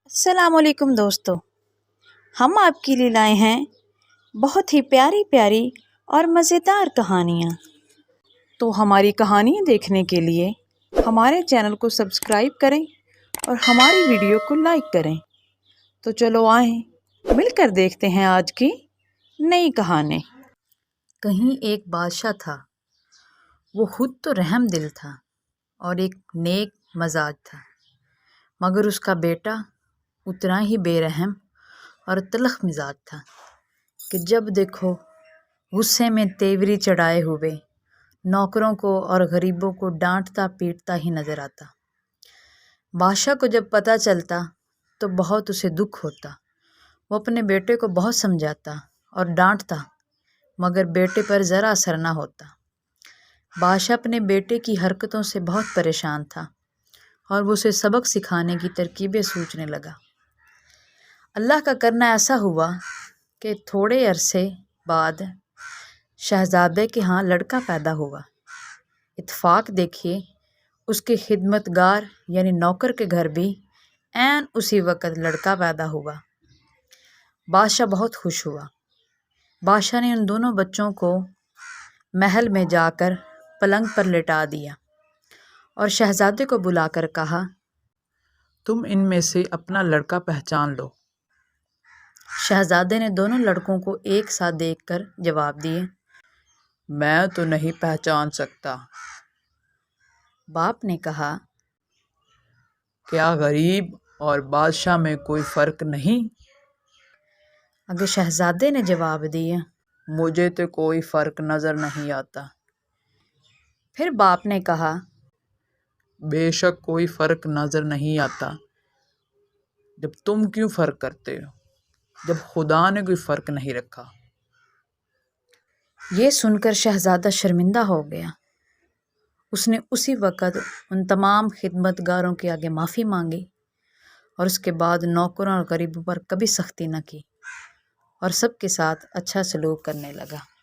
السلام علیکم دوستو، ہم آپ کے لیے لائے ہیں بہت ہی پیاری پیاری اور مزیدار کہانیاں۔ تو ہماری کہانیاں دیکھنے کے لیے ہمارے چینل کو سبسکرائب کریں اور ہماری ویڈیو کو لائک کریں۔ تو چلو آئیں مل کر دیکھتے ہیں آج کی نئی کہانی۔ کہیں ایک بادشاہ تھا، وہ خود تو رحم دل تھا اور ایک نیک مزاج تھا، مگر اس کا بیٹا اتنا ہی بے رحم اور تلخ مزاج تھا کہ جب دیکھو غصے میں تیوری چڑھائے ہوئے نوکروں کو اور غریبوں کو ڈانٹتا پیٹتا ہی نظر آتا۔ بادشاہ کو جب پتہ چلتا تو بہت اسے دکھ ہوتا۔ وہ اپنے بیٹے کو بہت سمجھاتا اور ڈانٹتا، مگر بیٹے پر ذرا اثر نہ ہوتا۔ بادشاہ اپنے بیٹے کی حرکتوں سے بہت پریشان تھا اور وہ اسے سبق سکھانے کی ترکیبیں سوچنے لگا۔ اللہ کا کرنا ایسا ہوا کہ تھوڑے عرصے بعد شہزادے کے ہاں لڑکا پیدا ہوا۔ اتفاق دیکھیے، اس کے خدمت گار یعنی نوکر کے گھر بھی عین اسی وقت لڑکا پیدا ہوا۔ بادشاہ بہت خوش ہوا۔ بادشاہ نے ان دونوں بچوں کو محل میں جا کر پلنگ پر لٹا دیا اور شہزادے کو بلا کر کہا، تم ان میں سے اپنا لڑکا پہچان لو۔ شہزادے نے دونوں لڑکوں کو ایک ساتھ دیکھ کر جواب دیے، میں تو نہیں پہچان سکتا۔ باپ نے کہا، کیا غریب اور بادشاہ میں کوئی فرق نہیں؟ اگر شہزادے نے جواب دیا، مجھے تو کوئی فرق نظر نہیں آتا۔ پھر باپ نے کہا، بے شک کوئی فرق نظر نہیں آتا، جب تم کیوں فرق کرتے ہو جب خدا نے کوئی فرق نہیں رکھا۔ یہ سن کر شہزادہ شرمندہ ہو گیا۔ اس نے اسی وقت ان تمام خدمت گاروں کے آگے معافی مانگی اور اس کے بعد نوکروں اور غریبوں پر کبھی سختی نہ کی اور سب کے ساتھ اچھا سلوک کرنے لگا۔